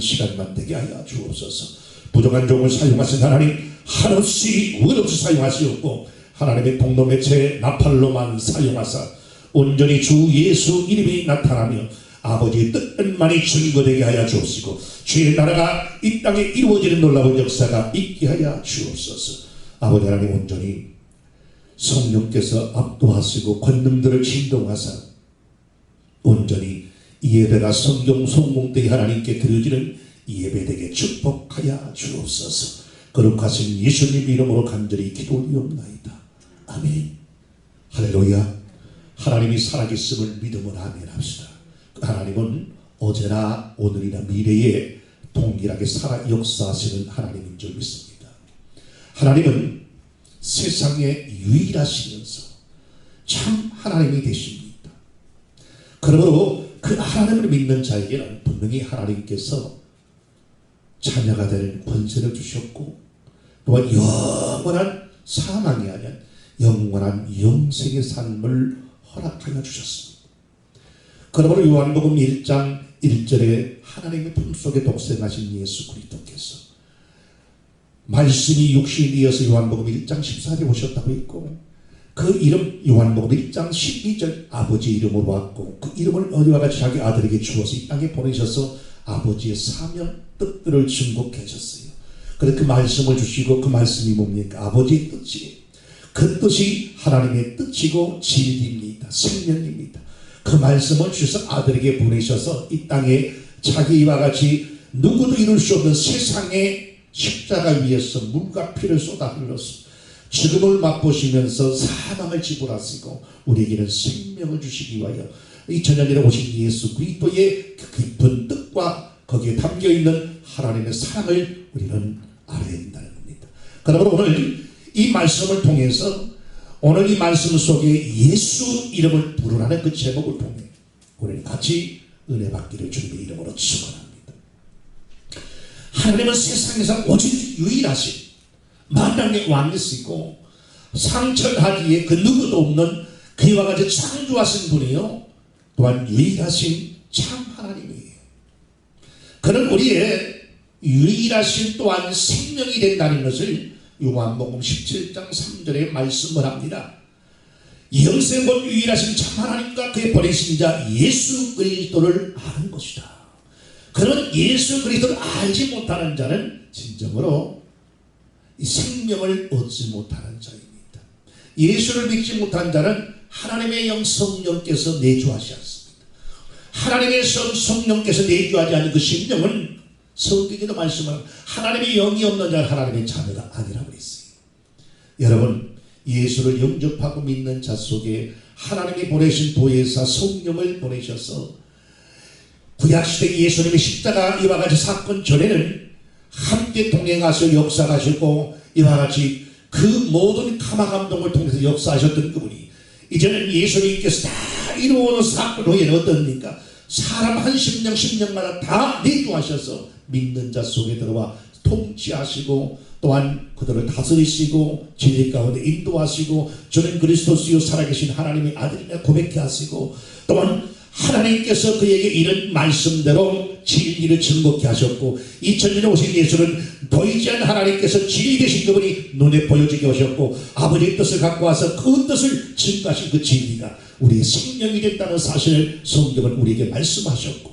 시간만 되게 하여 주옵소서. 부족한 종을 사용하신 하나님, 한없이 원없이 사용하시옵고 하나님의 통로매체 나팔로만 사용하사 온전히 주 예수 이름이 나타나며 아버지의 뜻만이 증거되게 하여 주옵시고 주의 나라가 이 땅에 이루어지는 놀라운 역사가 있게 하여 주옵소서. 아버지 하나님, 온전히 성령께서 압도하시고 권능들을 진동하사 온전히 이 예배가 성경 성공되게 하나님께 드려지는 이 예배되게 축복하여 주옵소서. 거룩하신 예수님 이름으로 간절히 기도 올리옵나이다. 아멘. 할렐루야. 하나님이 살아계심을 믿음으로 아멘 합시다. 하나님은 어제나 오늘이나 미래에 동일하게 살아 역사하시는 하나님인 줄 믿습니다. 하나님은 세상에 유일하시면서 참 하나님이 되십니다. 그러므로 그 하나님을 믿는 자에게는 분명히 하나님께서 자녀가 되는 권세를 주셨고 또한 영원한 사망이 아닌 영원한 영생의 삶을 허락하여 주셨습니다. 그러므로 요한복음 1장 1절에 하나님의 품속에 독생하신 예수 그리스도께서 말씀이 육신이어서 요한복음 1장 14절에 오셨다고 했고 그 이름 요한복음 1장 12절 아버지 이름으로 왔고 그 이름을 어디와 같이 자기 아들에게 주어서 이 땅에 보내셔서 아버지의 사명 뜻들을 증거케 하셨어요. 그래서 그 말씀을 주시고 그 말씀이 뭡니까? 아버지의 뜻이 그 뜻이 하나님의 뜻이고 진리입니다. 생명입니다. 그 말씀을 주셔서 아들에게 보내셔서 이 땅에 자기와 같이 누구도 이룰 수 없는 세상의 십자가 위에서 물과 피를 쏟아 흘렸습니다. 죽음을 맛보시면서 사망을 지불하시고 우리에게는 생명을 주시기 위하여 2000년 전에 오신 예수 그리스도의 그 깊은 뜻과 거기에 담겨있는 하나님의 사랑을 우리는 알아야 된다는 겁니다. 그러므로 오늘 이 말씀을 통해서 오늘 이 말씀 속에 예수 이름을 부르라는 그 제목을 통해 우리는 같이 은혜 받기를 주님의 이름으로 축원합니다. 하나님은 세상에서 오직 유일하신 만왕의 왕이시고 상천하기에 그 누구도 없는 그와 같이 창조하신 분이요 또한 유일하신 참 하나님이에요. 그는 우리의 유일하신 또한 생명이 된다는 것을 요한복음 17장 3절에 말씀을 합니다. 영생 곧 유일하신 참 하나님과 그의 보내신 자 예수 그리스도를 아는 것이다. 그는 예수 그리스도를 알지 못하는 자는 진정으로 이 생명을 얻지 못하는 자입니다. 예수를 믿지 못한 자는 하나님의 영 성령께서 내주하지 않습니다. 하나님의 성령께서 내주하지 않는 그 심령은 성경에도 말씀하는 하나님의 영이 없는 자는 하나님의 자녀가 아니라고 했어요. 여러분, 예수를 영접하고 믿는 자 속에 하나님이 보내신 보혜사 성령을 보내셔서 구약시대 예수님의 십자가 이와 같이 사건 전에는 함께 동행하셔 역사하시고 이와 같이 그 모든 카마 감동을 통해서 역사하셨던 그분이 이제는 예수님께서 다 이루어놓은 사건 후에는 어떻습니까? 사람 한 심령마다 다 내주하셔서 믿는 자 속에 들어와 통치하시고 또한 그들을 다스리시고 진리 가운데 인도하시고 저는 그리스도시요 살아계신 하나님의 아들이라 고백케 하시고 또한 하나님께서 그에게 이런 말씀대로 진리를 증거케 하셨고 2000년에 오신 예수는 보이지 않는 하나님께서 진리 되신 그분이 눈에 보여지게 하셨고 아버지의 뜻을 갖고 와서 그 뜻을 증거하신 그 진리가 우리의 생명이 됐다는 사실을 성경은 우리에게 말씀하셨고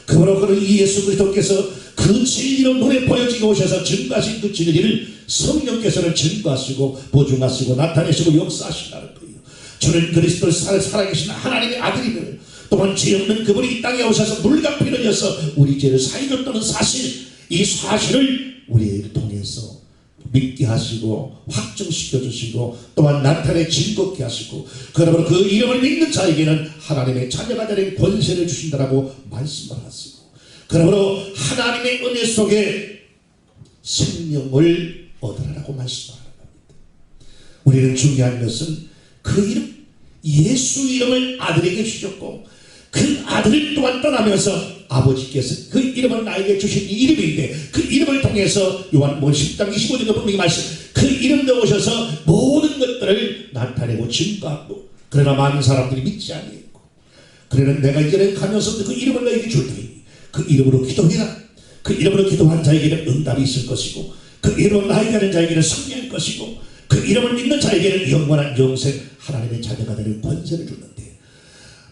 그러므로 그런 이 예수 그리스도께서 그 진리로 눈에 보여지게 오셔서 증거하신 그 진리를 성령께서는 증거하시고 보증하시고 나타내시고 역사하신다는 거예요. 저는 그리스도 살아계신 하나님의 아들임을 또한 죄 없는 그분이 이 땅에 오셔서 물과 피를 흘려서 우리 죄를 사해줬다는 사실 이 사실을 우리를 통해서 믿게 하시고 확증시켜 주시고 또한 나타내 즐겁게 하시고 그러므로 그 이름을 믿는 자에게는 하나님의 자녀가 되는 권세를 주신다라고 말씀을 하시고 그러므로 하나님의 은혜 속에 생명을 얻으라고 말씀하는 겁니다. 우리는 중요한 것은 그 이름 예수 이름을 아들에게 주셨고 그 아들을 또한 떠나면서 아버지께서 그 이름을 나에게 주신 이 이름인데 그 이름을 통해서 요한복음 10장 25절에 분명히 말씀 그 이름 넣으셔서 모든 것들을 나타내고 증거하고 그러나 많은 사람들이 믿지 않고 그러나 내가 이제는 가면서 그 이름을 너에게 줄 테니 그 이름으로 기도해라. 그 이름으로 기도한 자에게는 응답이 있을 것이고, 그 이름으로 나아가는 자에게는 승리할 것이고, 그 이름을 믿는 자에게는 영원한 영생, 하나님의 자녀가 되는 권세를 주는데,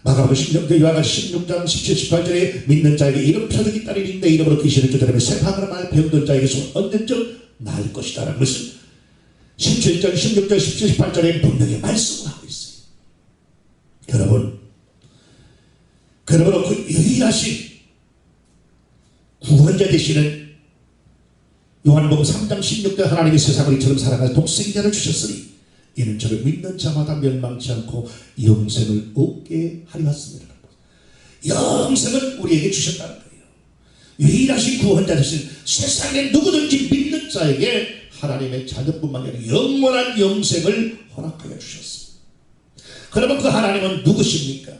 마가복음 16장 17, 18절에 믿는 자에게 이름 표적이 따르니 내 이름으로 귀신을 쫓아내며 새파그라 말 병든 자에게 손 언젠적 나을 것이다 라는 것은 17절, 16절, 17, 18절에 분명히 말씀을 하고 있어요. 여러분, 그러므로 그 유일하신 구원자 되시는 요한복음 3장 16절 하나님이 세상을 이처럼 사랑하사 독생자를 주셨으니 이는 저를 믿는 자마다 멸망치 않고 영생을 얻게 하려 왔습니다. 영생을 우리에게 주셨다는 거예요. 유일하신 구원자 되신 세상에 누구든지 믿는 자에게 하나님의 자녀뿐만 아니라 영원한 영생을 허락하여 주셨습니다. 그러면 그 하나님은 누구십니까?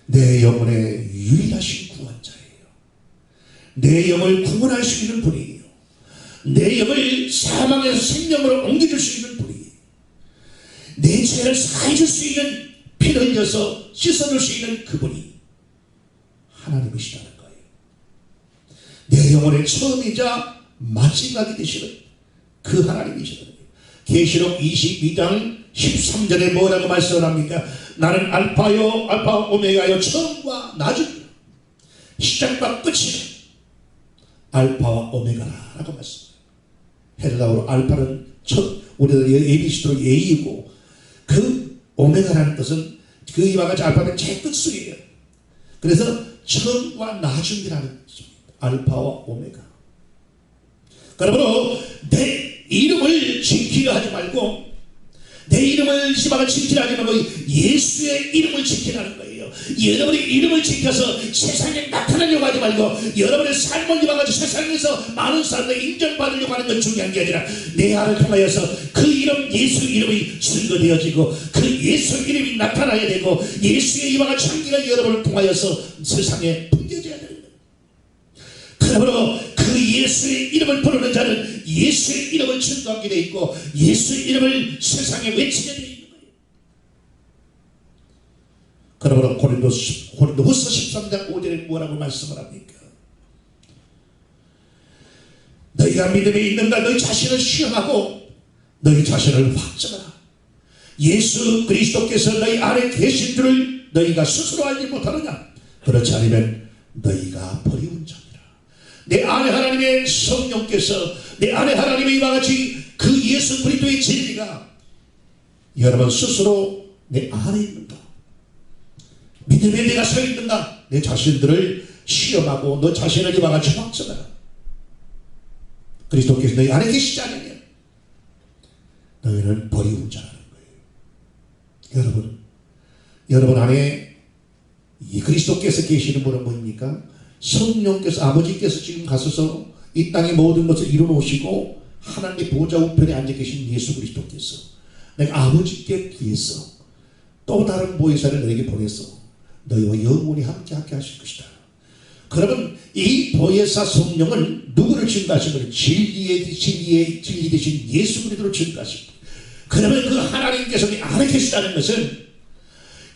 내 영혼의 유일하신 구원자예요. 내 영을 구원할 수 있는 분이에요. 내 영을 사망에서 생명으로 옮겨줄 수 있는 분이에요. 내 죄를 사해줄 수 있는, 피를 흘려서 씻어줄 수 있는 그분이 하나님이시다는 거예요. 내 영혼의 처음이자 마지막이 되시는 그 하나님이시다는 거예요. 계시록 22장 13절에 뭐라고 말씀을 합니까? 나는 알파요 알파 오메가요 처음과 나중이요 시작과 끝이요 알파와 오메가라고 말씀해요. 헬라어로 알파는 첫, 우리들 ABC로 A이고, 그 오메가라는 뜻은 그 이와 같이 알파는 제 끝이에요. 그래서 처음과 나중이라는 뜻입니다. 알파와 오메가. 그러므로 내 이름을 지키려 하지 말고, 내 이름을 시방을 지키려 하지 말고 예수의 이름을 지키라는 거예요. 여러분의 이름을 지켜서 세상에 나타나려고 하지 말고, 여러분의 삶을 이와 같이 세상에서 많은 사람들 인정받으려고 하는 건 중요한 게 아니라, 내 안을 통하여서 그 이름, 예수 이름이 증거되어지고 그 예수 이름이 나타나야 되고, 예수의 이와 같이 향기가 여러분을 통하여서 세상에 풍겨져야 되는 거예요. 그러므로 그 예수의 이름을 부르는 자는 예수의 이름을 증거하게 되어 있고, 예수의 이름을 세상에 외치게 되어 있는 거예요. 그러므로 고린도후서 13장 5절에 뭐라고 말씀을 합니까? 너희가 믿음이 있는가 너희 자신을 시험하고 너희 자신을 확증하라. 예수 그리스도께서 너희 안에 계신 줄을 너희가 스스로 알지 못하느냐? 그렇지 않으면 너희가 버리운 자니라. 내 안에 하나님의 성령께서, 내 안에 하나님의 이와 같이 그 예수 그리스도의 진리가 여러분 스스로 내 안에 있는가? 믿음에 내가 서 있는가? 내 자신들을 시험하고 너 자신을 이와 같이 확증하라. 그리스도께서 너희 안에 계시지 않으면 너희는 버리운 자라는 거예요. 여러분 안에 이 그리스도께서 계시는 분은 뭐입니까? 성령께서, 아버지께서 지금 가셔서 이 땅의 모든 것을 이루어놓으시고 하나님의 보좌 우편에 앉아 계신 예수 그리스도께서 내가 아버지께 구해서 또 다른 보혜사를 너에게 보내서 너희와 영원히 함께하게 하실 것이다. 그러면 이 보혜사 성령은 누구를 증거하신 거예요? 진리 되신 예수 그리스도를 증거하신 거예요. 그러면 그 하나님께서 내 안에 계시다는 것은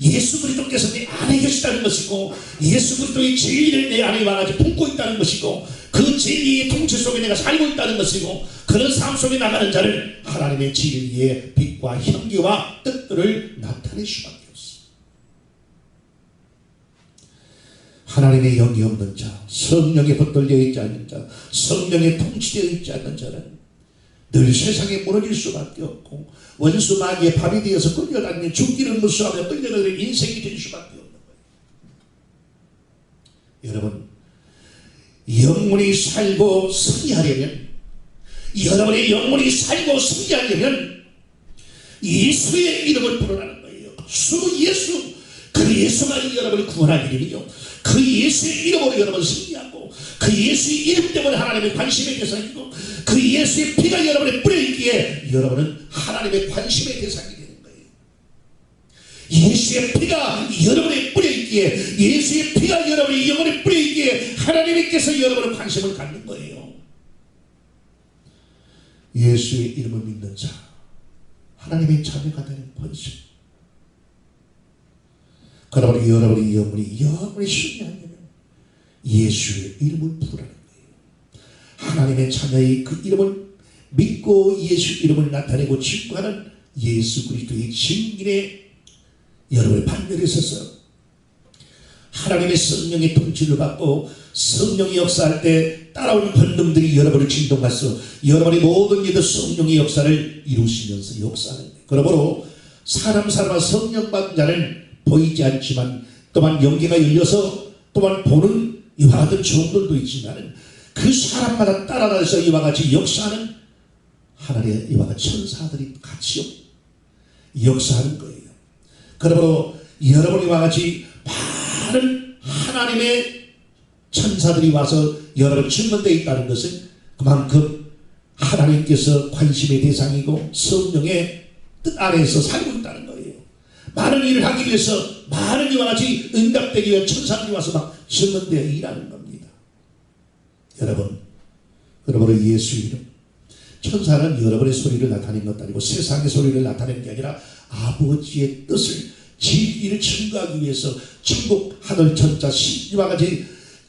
예수 그리스도께서 내 안에 계시다는 것이고, 예수 그리스도의 진리를 내 안에 와가지고 품고 있다는 것이고, 그 진리의 통치 속에 내가 살고 있다는 것이고, 그런 삶 속에 나가는 자를 하나님의 진리의 빛과 향기와 뜻들을 나타낼 수밖에 없어. 하나님의 영이 없는 자, 성령에 붙들려 있지 않는 자, 성령에 통치되어 있지 않는 자는 늘 세상에 무너질 수밖에 없고, 원수 마귀의 밥이 되어서 끌려다니는 죽기를 무수하며 끌려다니는 인생이 될 수밖에 없는 거예요. 여러분, 영혼이 살고 승리하려면, 여러분의 영혼이 살고 승리하려면 예수의 이름을 부르라는 거예요. 주 예수, 그 예수가 여러분을 구원할 이름이요, 그 예수의 이름으로 여러분 승리하고, 그 예수의 이름 때문에 하나님의 관심의 대상이고, 그 예수의 피가 여러분의 뿌려 있기에 여러분은 하나님의 관심의 대상이 되는 거예요. 예수의 피가 여러분의 뿌려 있기에, 예수의 피가 여러분의 영혼에 뿌려 있기에 하나님께서 여러분의 관심을 갖는 거예요. 예수의 이름을 믿는 자, 하나님의 자녀가 되는 권세. 그러므로 여러분의 영혼이 승리하려면 예수의 이름을 부르라는 거예요. 하나님의 자녀의 그 이름을 믿고 예수 이름을 나타내고 직구하는 예수 그리스도의 증인에 여러분의 반열에 서서 하나님의 성령의 통치를 받고 성령이 역사할 때 따라오는 권능들이 여러분을 진동하서 여러분의 모든 일도 성령의 역사를 이루시면서 역사하는 거예요. 그러므로 사람마다 성령 받은 자는 보이지 않지만 또한 영계가 열려서 또한 보는 이와 같은 종들도 있지만 그 사람마다 따라다녀서 이와 같이 역사하는 하나님의 이와 같은 천사들이 같이 역사하는 거예요. 그러므로 여러분이 이와 같이 많은 하나님의 천사들이 와서 여러분 증언되어 있다는 것은 그만큼 하나님께서 관심의 대상이고 성령의 뜻 안에서 살고 있다는 거예요. 많은 일을 하기 위해서 많은 이와 같이 응답되기 위해 천사들이 와서 막 증언되어 일하는 겁니다. 여러분, 그러므로 예수 이름 천사는 여러분의 소리를 나타내는 것도 아니고 세상의 소리를 나타내는 게 아니라 아버지의 뜻을 진리를 증거하기 위해서 천국 하늘 천자 이와 같이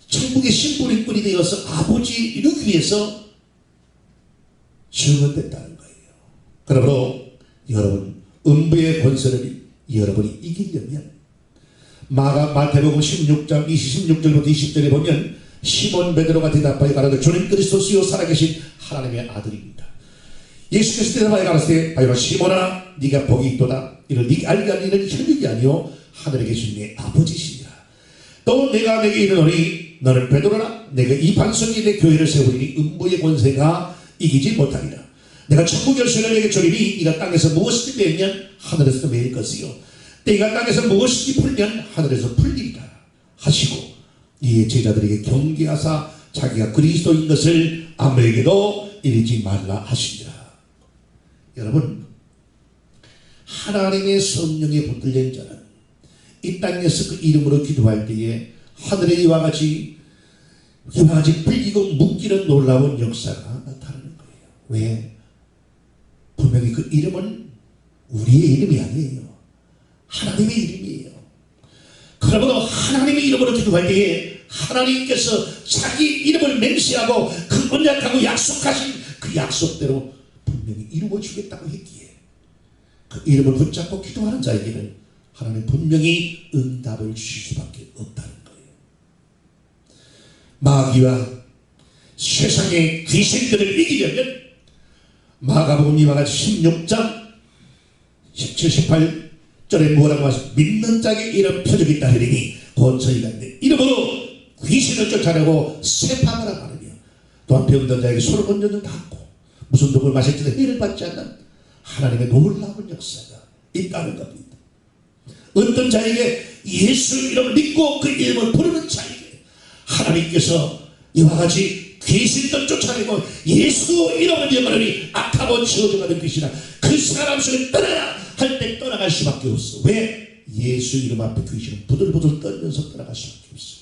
천국의 신부님꾼이 되어서 아버지 이루기 위해서 증언됐다는 거예요. 그러므로 여러분 음부의 권세를 여러분이 이기려면 마태복음 16장 26절부터 20절에 보면 시몬 베드로가 대답하여 가라되 주님 그리스도시요 살아계신 하나님의 아들입니다. 예수께서 대답하여 가라사대 바요라 시몬아 네가 복이 있도다. 이를 네가 알게 하는 이는 혈육이 아니요 하늘에 계신 네 아버지시니라. 또 내가 내게 이르노니 너는 베드로라. 내가 이 반석이 내 교회를 세우리니 음부의 권세가 이기지 못하리라. 내가 천국 열쇠를 내게 주리니 네가 땅에서 무엇이든지 매면 하늘에서 매일 것이요 네가 땅에서 무엇이든지 풀면 하늘에서 풀리리라 하시고 이에 제자들에게 경계하사 자기가 그리스도인 것을 아무에게도 이르지 말라 하시니라. 여러분 하나님의 성령에 붙들린 자는 이 땅에서 그 이름으로 기도할 때에 하늘에 이와 같이 풀리고 묶이는 놀라운 역사가 나타나는 거예요. 왜? 분명히 그 이름은 우리의 이름이 아니에요. 하나님의 이름이에요. 그러므로 하나님의 이름으로 기도할 때에 하나님께서 자기 이름을 맹세하고 그 언약하고 약속하신 그 약속대로 분명히 이루어주겠다고 했기에 그 이름을 붙잡고 기도하는 자에게는 하나님 분명히 응답을 주실 수밖에 없다는 거예요. 마귀와 세상의 귀신들을 이기려면 마가복음 이와 같이 16장 17, 18절에 뭐라고 하시죠? 믿는 자에게 이런 표적이 따르리니 곧 저희가 이름으로 귀신을 쫓아내고 세파하라 말하며 또한 병든 자에게 손을 얹는 닿고 무슨 독을 마실 때도 해를 받지 않는 하나님의 놀라운 역사가 있다는 겁니다. 어떤 자에게 예수 이름을 믿고 그 이름을 부르는 자에게 하나님께서 이와 같이 귀신들 쫓아내고 예수 이름을 명하노니 악하고 저주하는 귀신아 그 사람 속에 떠나라 할 때 떠나갈 수밖에 없어. 왜? 예수 이름 앞에 귀신은 부들부들 떨면서 떠나갈 수밖에 없어요.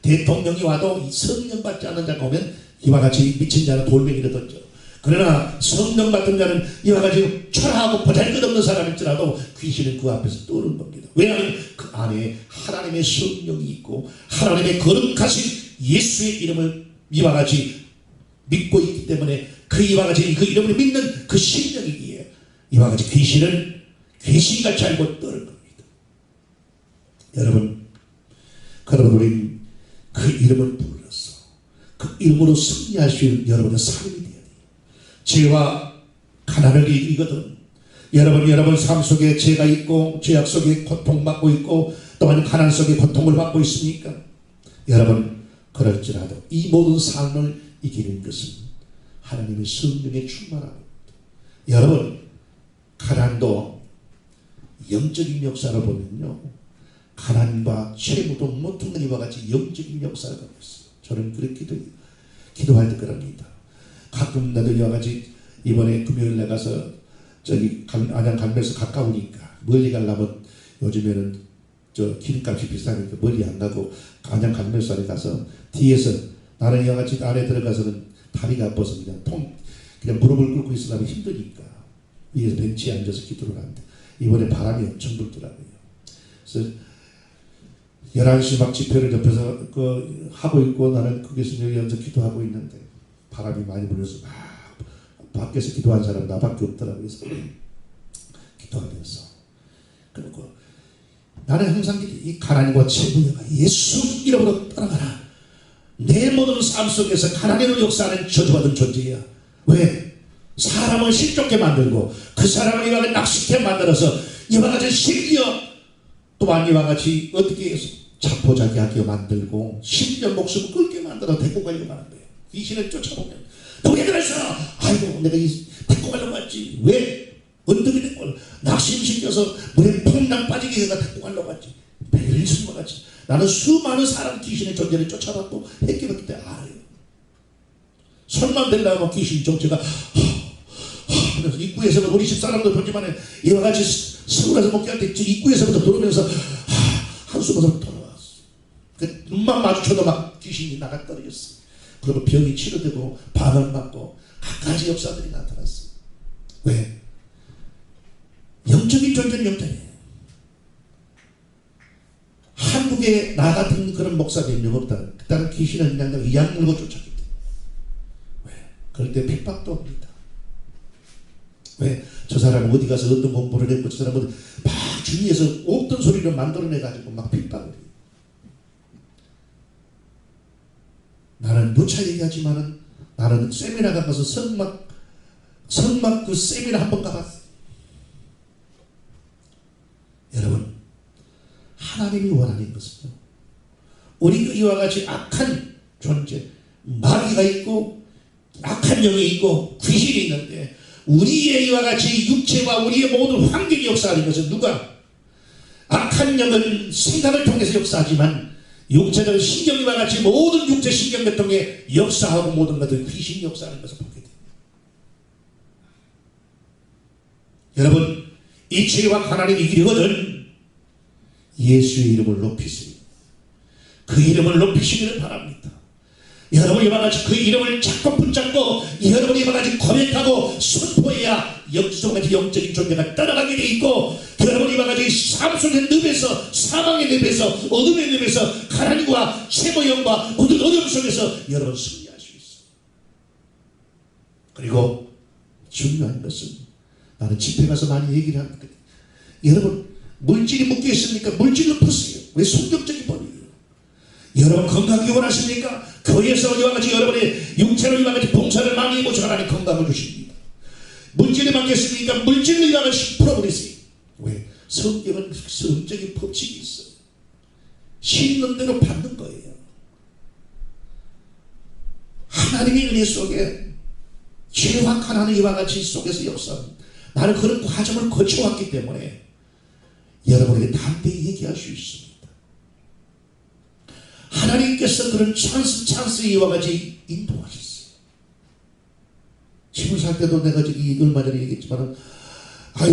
대통령이 와도 성령 받지 않는 자가 오면 이와 같이 미친 자는 돌멩이를 던져. 그러나 성령 받은 자는 이와 같이 철하고 보잘것없는 사람일지라도 귀신은 그 앞에서 떠오르는 겁니다. 왜냐하면 그 안에 하나님의 성령이 있고 하나님의 거룩하신 예수의 이름을 이와 같이 믿고 있기 때문에 그 이와 같이 그 이름을 믿는 그 심령이기에 이와 같이 귀신은 귀신같이 알고 떠는 겁니다. 여러분, 그러면 우리 그 이름을 불러서 그 이름으로 승리할 수 있는 여러분의 삶이 되어야 돼요. 죄와 가난을 이기거든. 여러분 삶 속에 죄가 있고 죄악 속에 고통받고 있고 또한 가난 속에 고통을 받고 있습니까? 여러분 그럴지라도 이 모든 삶을 이기는 것은 하나님의 성령에 충만합니다. 여러분 가난도 영적인 역사를 보면요 가난과 채무도 모든 이와 같이 영적인 역사를 갖고 있어요. 저는 그렇게 기도할 때 그럽니다. 가끔 나도 이와 같이 이번에 금요일에 가서 저기 안양 갈매에서 가까우니까 멀리 가려면 요즘에는 저 기름값이 비싸니까 멀리 안 가고 안양 갈매산에 가서 뒤에서 나는 이와 같이 안에 들어가서는 다리가 아파서 그냥 무릎을 꿇고 있으려면 힘드니까 위에서 벤치에 앉아서 기도를 하는데 이번에 바람이 엄청 불더라고요. 그래서 11시 막 집회를 옆에서 하고 있고 나는 거기서 연적 기도하고 있는데 바람이 많이 불어서 막 밖에서 기도한 사람 나밖에 없더라고요. 그래서 기도하면서 그리고 나는 항상 이 가난과 채무가 예수 이름으로 떠나가라. 내 모든 삶 속에서 가난으로 역사하는 저주받은 존재야. 왜? 사람을 실족게 만들고 그 사람을 이와 같이 낙식게 만들어서 이와 같이 심지어 또한 이와 같이 어떻게 해서 자포자기하게 만들고 심지어 목숨을 끊게 만들어 데리고 가려고 하는 거예요. 귀신을 쫓아보면 너 왜 그랬어? 아이고 내가 데리고 가려고 했지. 왜? 언덕이 된 걸 낙심시켜서 물에 퐁당 빠지게 해가 데리고 가려고 했지. 베일리스과 같이 나는 수많은 사람 귀신의 존재를 쫓아봤고 했기봤기 때문에 알아요. 손만 대려면 귀신 정체가 그래서 입구에서부터 우리 집사람도 보지만 이와 같이 서울에서 목회할 때 입구에서부터 들어오면서 한숨에서 돌아왔어. 그 눈만 마주쳐도 막 귀신이 나가 떨어졌어. 그리고 병이 치료되고 방을 맞고 갖가지 역사들이 나타났어. 왜? 영적인 존재는 영적이에요. 한국에 나 같은 그런 목사들이 없다. 그때는 귀신은 그냥 이양 물고 쫓았기 때문에. 왜? 그럴 때 핍박도 옵니다. 왜? 저 사람은 어디 가서 어떤 공부를 했고 저 사람은 막 주위에서 없던 소리를 만들어내가지고 막 핍박을 해요. 나는 누차 얘기하지만은 나는 세미나 가서 성막 그 세미나 한번 가봤어요. 여러분 하나님이 원하는 것은요. 우리가 이와 같이 악한 존재 마귀가 있고 악한 영이 있고 귀신이 있는데 우리의 이와 같이 육체와 우리의 모든 환경이 역사하는 것은 누가? 악한 영은 생각을 통해서 역사하지만 육체는 신경과 같이 모든 육체 신경을 통해 역사하고 모든 것들 귀신이 역사하는 것을 보게 됩니다. 여러분 이 죄와 가난을 이기려거든 예수의 이름을 높이세요. 그 이름을 높이시기를 바랍니다. 여러분이 이와 같이 그 이름을 자꾸 붙잡고 여러분이 이와 같이 고백하고 선포해야 영적인 존재가 따라가게 돼 있고 여러분이 이와 같이 삶 속의 늪에서 사망의 늪에서 어둠의 늪에서 가난과 채무형과 모든 어려움 속에서 여러분 승리할 수 있어요. 그리고 중요한 것은 나는 집회 가서 많이 얘기를 합니다. 여러분 물질이 묶여 있으니까 물질로 푸세요. 왜 성경적인 법이에요. 여러분 건강하기 원하십니까? 교회에서 이와 같이 여러분의 육체로 이와 같이 봉사를 많이 해보시고 하나님 건강을 주십니다. 물질이 맡겼으니까 물질로 이와 같이 풀어버리세요. 왜? 성경은 성적인 법칙이 있어요. 심는 대로 받는 거예요. 하나님의 은혜 속에 죄와 가난의 이와 같이 속에서 역사합니다. 나는 그런 과정을 거쳐왔기 때문에 여러분에게 담대히 얘기할 수 있습니다. 하나님께서 그런 찬스 이와 같이 인도하셨어요. 집을 살 때도 내가 얼마 전에 얘기했지만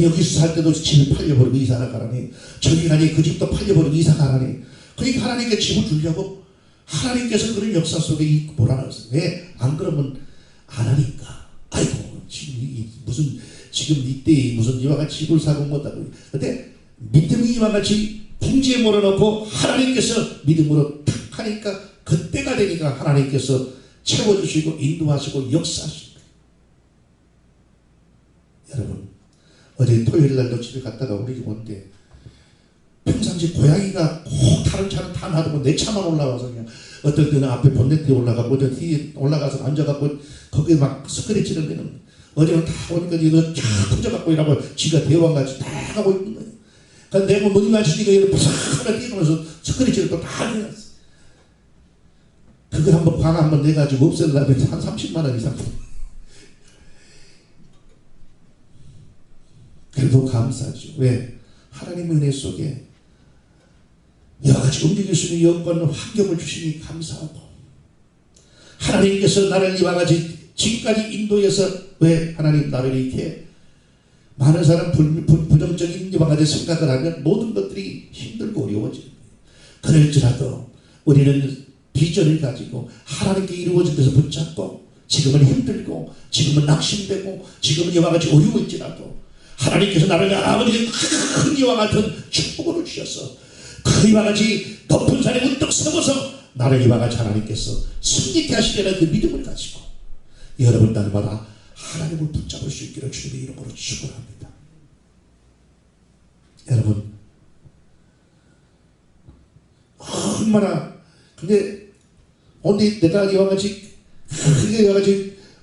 여기서 살 때도 집을 팔려버리고 이사 나가라니 저기 가니 그 집도 팔려버리고 이사 가라니 그러니까 하나님께 집을 주려고 하나님께서 그런 역사 속에 몰아넣었어요. 왜? 안 그러면 안 하니까. 아이고 지금 이때 무슨 이와 같이 집을 사고 못하고 근데 믿음이 이와 같이 풍지에 몰아넣고 하나님께서 믿음으로 탁 하니까 그때가 되니까 하나님께서 채워주시고 인도하시고 역사하십니다. 여러분 어제 토요일날도 집에 갔다가 우리 집 온데 평상시 고양이가 꼭 다른 차는 다 놔두고 내 차만 올라와서 그냥 어떨 때는 앞에 본네트에 올라가고 어떤 뒤에 올라가서 앉아갖고 거기에 막 스크래치를 내는 어제는 다 오니까 이거 쫙 터져갖고 이러고 지가 대왕같이 다 하고 있는 거예요. 그러니까 내가 문 마치니까 이렇게 푸삭하게 뛰면서 스크래치를 또 다 해놨어. 그걸 한번 방 한번 내가지고 없애려면 한 30만원 이상. 그래도 감사하죠. 왜? 하나님의 은혜 속에 여러가지 움직일 수 있는 여건과 환경을 주시니 감사하고 하나님께서 나를 이와 같이 지금까지 인도해서 왜 하나님 나를 이렇게 많은 사람 부정적인 이와 같이 생각을 하면 모든 것들이 힘들고 어려워지는 거예요. 그럴지라도 우리는 비전을 가지고 하나님께 이루어진 데서 붙잡고 지금은 힘들고 지금은 낙심되고 지금은 이와 같이 어려울지라도 하나님께서 나를 아버지의 큰 이와 같은 축복을 주셔서 그 이와 같이 높은 산에 문득 서고서 나를 이와 같이 하나님께서 승리케 하시려는 그 믿음을 가지고 여러분 날마다 하나님을 붙잡을 수 있기를 주님의 이름으로 축원합니다. 여러분 얼마나 근데 오늘 내가 이와 같이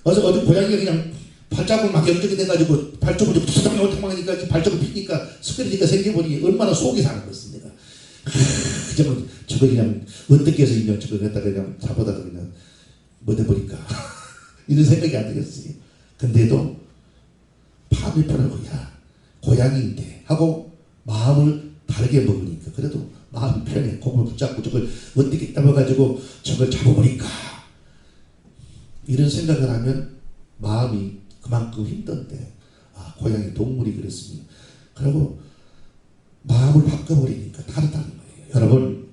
어디 고양이가 그냥 발자국을 막 염증이 돼가지고 발자국을 툭툭 하니까 발자국 피니까 스크래치가 생겨버리니 얼마나 속이 상한 것입니다. 저거 그냥 어떻게 해서 있냐 저거 갖다가 그냥 잡아다가 그냥 못 해버릴까 이런 생각이 안 들었어요. 근데도 마음이 편하고 야 고양이인데 하고 마음을 다르게 먹으니까 그래도 마음이 편해. 공을 붙잡고 저걸 어떻게 따먹어가지고 저걸 잡아버릴까 이런 생각을 하면 마음이 그만큼 힘든데 고양이 동물이 그렇습니다. 그리고 마음을 바꿔버리니까 다르다는 거예요.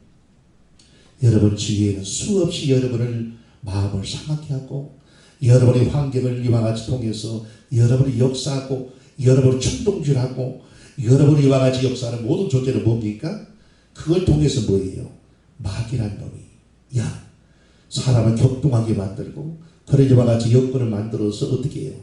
여러분 주위에는 수없이 여러분을 마음을 상하게 하고 여러분의 환경을 이와 같이 통해서 여러분이 역사하고 여러분을 충동질하고 여러분이 이와 같이 역사하는 모든 존재는 뭡니까? 그걸 통해서 뭐예요? 마귀란 놈이 사람을 격동하게 만들고 그런 이와 같이 여건을 만들어서 어떻게 해요?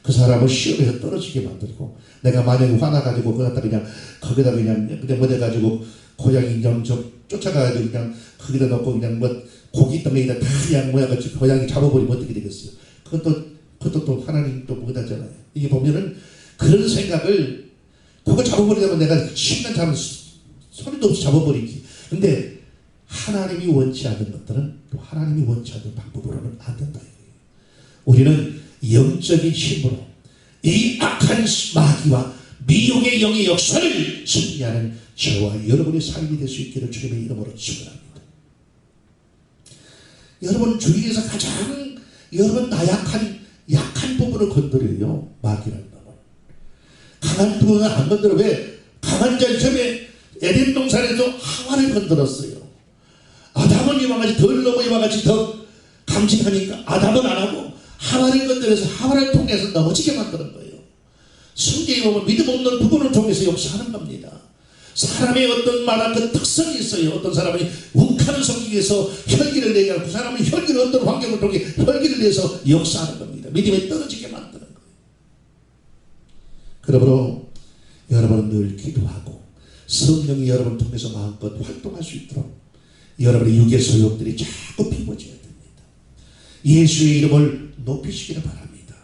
그 사람을 시험에서 떨어지게 만들고 내가 만약에 화나가지고 그냥 거기다 그냥 뭐 돼가지고 고양이 인형 쫓아가가지고 그냥 거기다 넣고 그냥 뭐 고기 덩어리다 다 그냥 모여가지고 고양이 잡아버리면 어떻게 되겠어요? 그것도 또 하나님 또 못하잖아요. 이게 보면은 그런 생각을 그거 잡아버리려면 내가 신난 잡으면 소리도 없이 잡아버리지. 근데 하나님이 원치 않는 것들은 또 하나님이 원치 않는 방법으로는 안 된다. 우리는 영적인 힘으로 이 악한 마귀와 미혹의 영의 역사를 승리하는 저와 여러분의 삶이 될 수 있기를 주님의 이름으로 축원합니다. 여러분 주위에서 가장 여러분 약한 부분을 건드려요. 마귀라는 놈은. 강한 부분은 안 건드려. 왜? 강한 자의 처음에 에덴 동산에서 하와를 건드렸어요. 아담은 이와 같이 덜 넘어 이와 같이 더 감직하니까 아담은 안 하고 하와를 건드려서 하와를 통해서 넘어지게 만드는 거예요. 성경에 보면 믿음 없는 부분을 통해서 역사하는 겁니다. 사람의 어떤 말한 그 특성이 있어요. 어떤 사람이 욱하는 성격에서 혈기를 내게 하고 그 사람은 혈기를 어떤 환경을 통해 혈기를 내서 역사하는 겁니다. 믿음에 떨어지게 만드는 거예요. 그러므로 여러분은 늘 기도하고 성령이 여러분을 통해서 마음껏 활동할 수 있도록 여러분의 육의 소욕들이 자꾸 피워져야 됩니다. 예수의 이름을 높이시기를 바랍니다.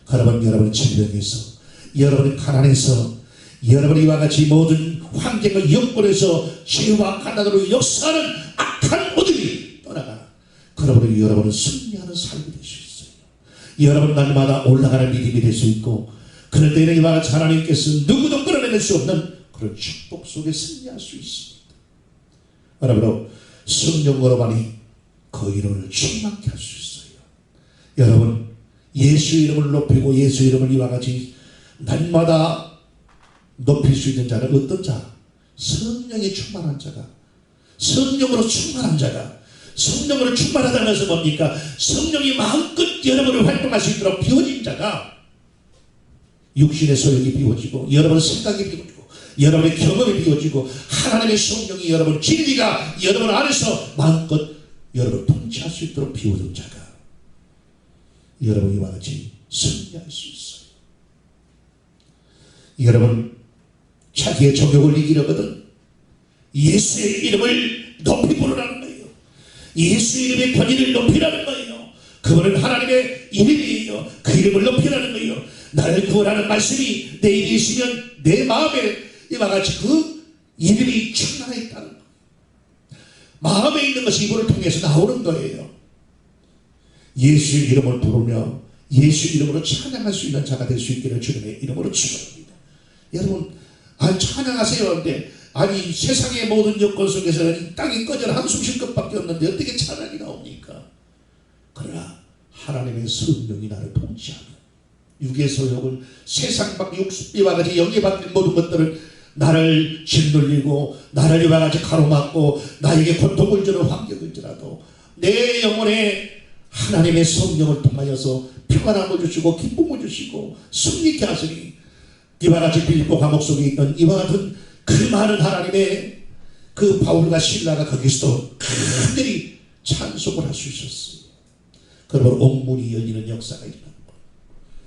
그러면 여러분의 질병에서 여러분의 가난에서 여러분이 이와 같이 모든 환경을 여건해서 죄와 가난으로 역사하는 악한 모든이 떠나가 그러므로 여러분은 승리하는 삶이 될 수 있어요. 여러분 날마다 올라가는 믿음이 될 수 있고 그럴 때는 이와 같이 하나님께서 누구도 끌어내릴 수 없는 그런 축복 속에 승리할 수 있습니다. 여러분 성령으로만이 그 이름을 충만케 할 수 있어요. 여러분 예수 이름을 높이고 예수 이름을 이와 같이 날마다 높일 수 있는 자는 어떤 자? 성령이 충만한 자가 성령으로 충만한 자가 성령으로 충만하다는 것은 뭡니까? 성령이 마음껏 여러분을 활동할 수 있도록 비워진 자가 육신의 소욕이 비워지고 여러분의 생각이 비워지고 여러분의 경험이 비워지고 하나님의 성령이 여러분 진리가 여러분 안에서 마음껏 여러분을 통치할 수 있도록 비워진 자가 여러분이와 같이 승리할 수 있어요. 여러분 자기의 정욕을 이기려거든 예수의 이름을 높이 부르라는 거예요. 예수 이름의 권위를 높이라는 거예요. 그분은 하나님의 이름이에요. 그 이름을 높이라는 거예요. 나를 구원하는 말씀이 내 입에 있으면 내 마음에 이와 같이 그 이름이 충만해 있다는 거. 마음에 있는 것이 이분을 통해서 나오는 거예요. 예수 이름을 부르며 예수 이름으로 찬양할 수 있는 자가 될 수 있기를 주님의 이름으로 축원합니다. 여러분 찬양하세요. 근데 아니 세상의 모든 여건 속에서는 땅이 꺼져 한숨 쉴 것밖에 없는데 어떻게 찬양이 나옵니까? 그러나 하나님의 성령이 나를 통치하는 육의 소욕을 세상 밖 육수비와 같이 영에 받는 모든 것들을 나를 짓눌리고 나를 이와 같이 가로막고 나에게 고통을 주는 환경일지라도 내 영혼에 하나님의 성령을 통하여서 평안함을 주시고 기쁨을 주시고 승리케 하시니 이와 같이 빌립보 감옥 속에 있던 이와 같은 그 많은 하나님의 그 바울과 신라가 거기서도 간절히 찬송을 할 수 있었어요. 그러면 옥문이 열리는 역사가 일어난 거예요.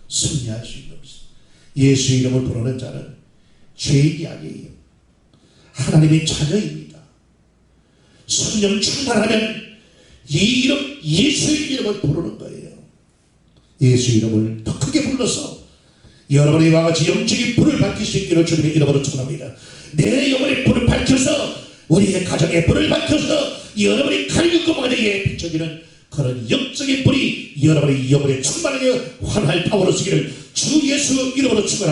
승리할 수 있는 것입니다. 예수 이름을 부르는 자는 죄인이 아니에요. 하나님의 자녀입니다. 성령 충만하면 이 이름, 예수의 이름을 부르는 거예요. 예수 이름을 더 크게 불러서 여러분의 이와 같이 영적인 불을 밝힐 수 있기를 주님의 이름으로 축원합니다. 내 영혼의 불을 밝혀서 우리의 가정의 불을 밝혀서 여러분이 갈고 구멍에 비춰지는 그런 영적인 불이 여러분의 영혼에 충만하여 환할 타오르시기를 주 예수 이름으로 축원합니다.